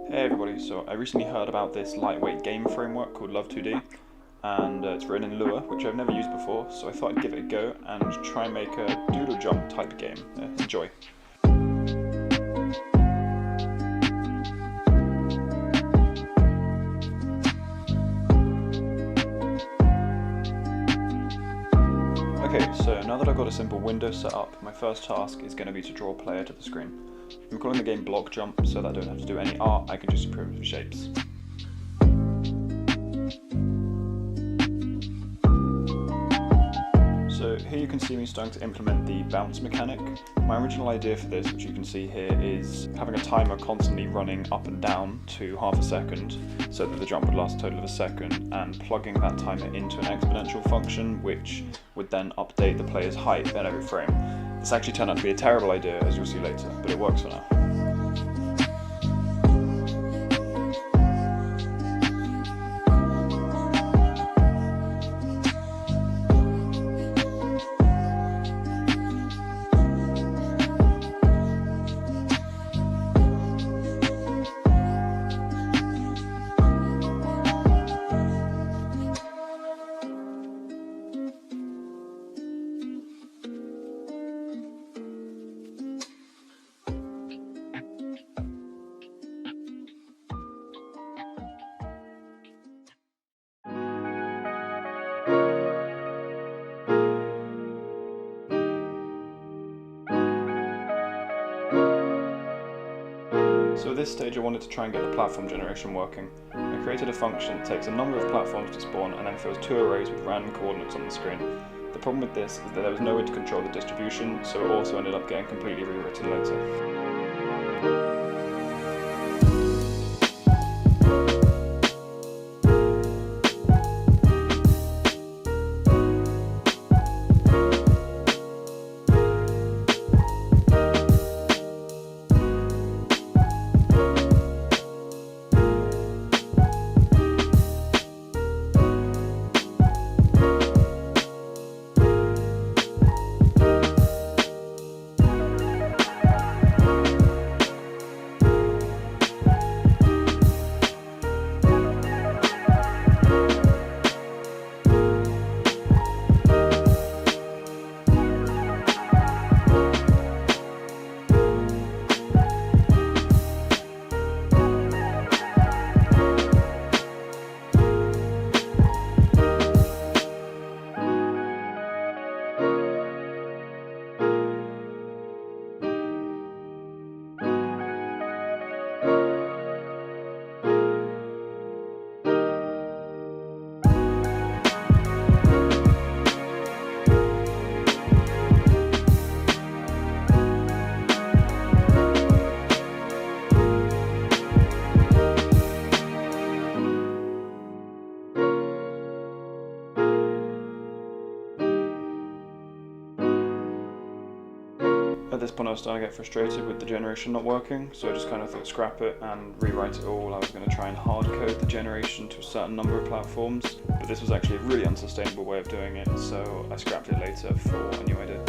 Hey everybody, so I recently heard about this lightweight game framework called Love2D, and it's written in Lua, which I've never used before, so I thought I'd give it a go and try and make a doodle jump type game. Enjoy. Okay, so now that I've got a simple window set up, my first task is going to be to draw a player to the screen. I'm calling the game block jump so that I don't have to do any art, I can just improve the shapes. So here you can see me starting to implement the bounce mechanic. My original idea for this, which you can see here, is having a timer constantly running up and down to half a second so that the jump would last a total of a second, and plugging that timer into an exponential function which would then update the player's height at every frame. This actually turned out to be a terrible idea, as you'll see later, but it works for now. So at this stage I wanted to try and get the platform generation working. I created a function that takes a number of platforms to spawn and then fills two arrays with random coordinates on the screen. The problem with this is that there was no way to control the distribution, so it also ended up getting completely rewritten later. At this point I was starting to get frustrated with the generation not working, so I just kind of thought scrap it and rewrite it all. I was going to try and hard code the generation to a certain number of platforms, but this was actually a really unsustainable way of doing it, so I scrapped it later for a new idea.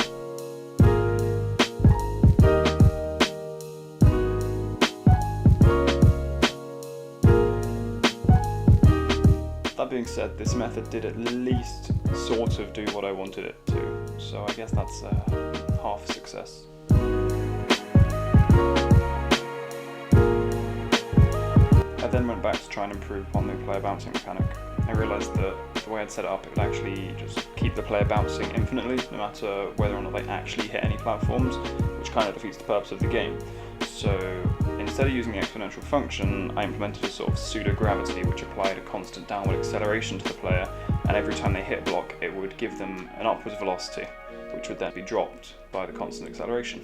That being said, this method did at least sort of do what I wanted it to, so I guess that's half a success. I then went back to try and improve upon the player bouncing mechanic. I realised that the way I'd set it up, it would actually just keep the player bouncing infinitely, no matter whether or not they actually hit any platforms, which kind of defeats the purpose of the game. So instead of using the exponential function, I implemented a sort of pseudo-gravity which applied a constant downward acceleration to the player, and every time they hit a block it would give them an upwards velocity, which would then be dropped by the constant acceleration.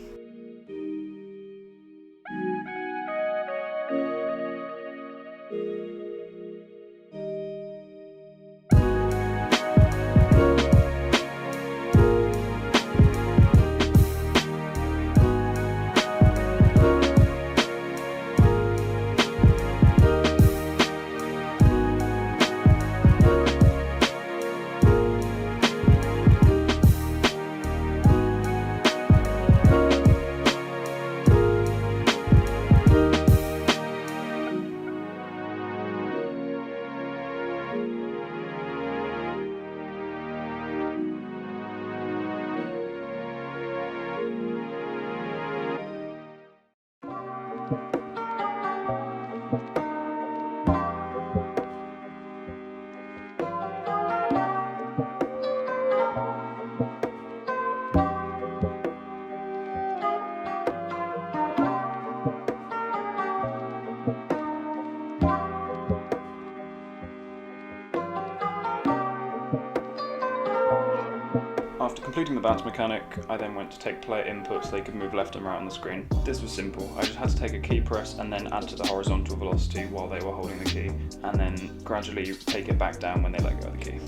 After completing the bounce mechanic, I then went to take player input so they could move left and right on the screen. This was simple. I just had to take a key press and then add to the horizontal velocity while they were holding the key, and then gradually take it back down when they let go of the key.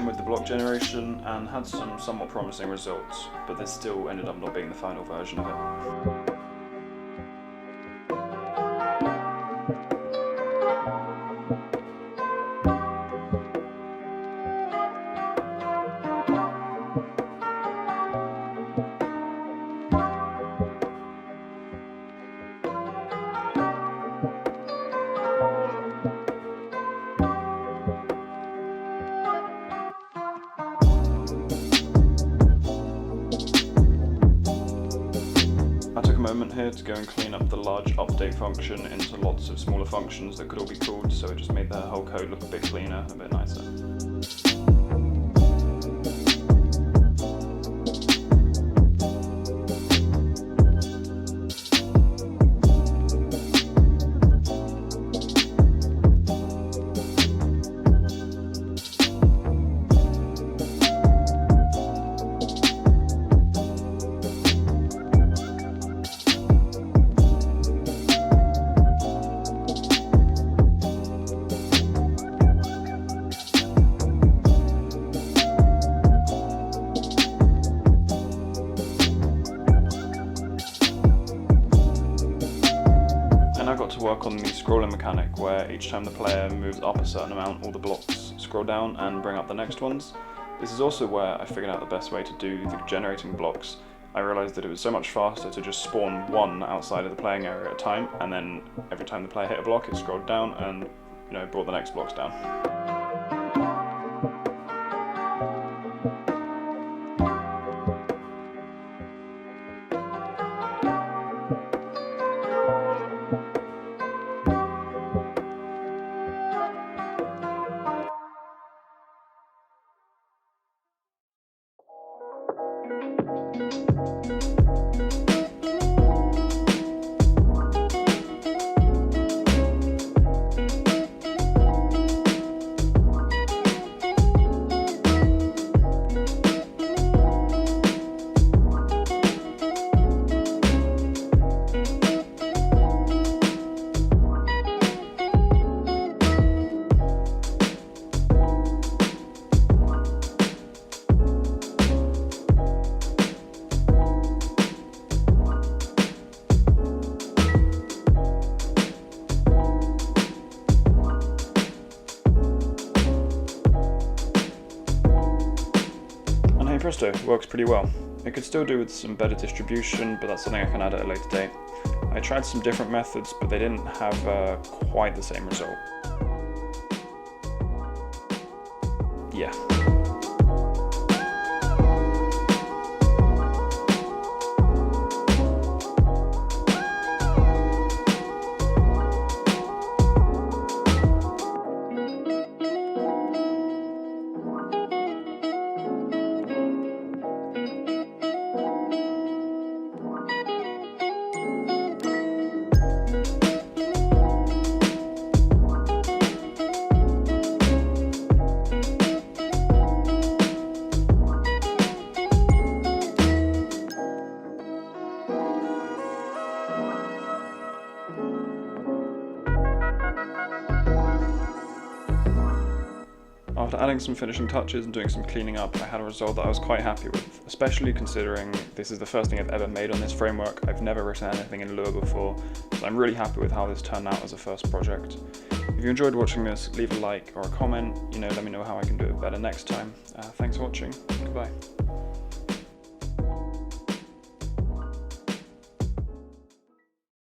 With the block generation and had some somewhat promising results, but this still ended up not being the final version of it. Moment here to go and clean up the large update function into lots of smaller functions that could all be called, so it just made the whole code look a bit cleaner, a bit nicer. I got to work on the scrolling mechanic, where each time the player moves up a certain amount, all the blocks scroll down and bring up the next ones. This is also where I figured out the best way to do the generating blocks. I realised that it was so much faster to just spawn one outside of the playing area at a time, and then every time the player hit a block, it scrolled down and, brought the next blocks down. Presto, works pretty well. It could still do with some better distribution, but that's something I can add at a later date. I tried some different methods, but they didn't have quite the same result. Yeah. After adding some finishing touches and doing some cleaning up, I had a result that I was quite happy with, especially considering this is the first thing I've ever made on this framework. I've never written anything in Lua before, so I'm really happy with how this turned out as a first project. If you enjoyed watching this, leave a like or a comment, let me know how I can do it better next time. Thanks for watching. Goodbye.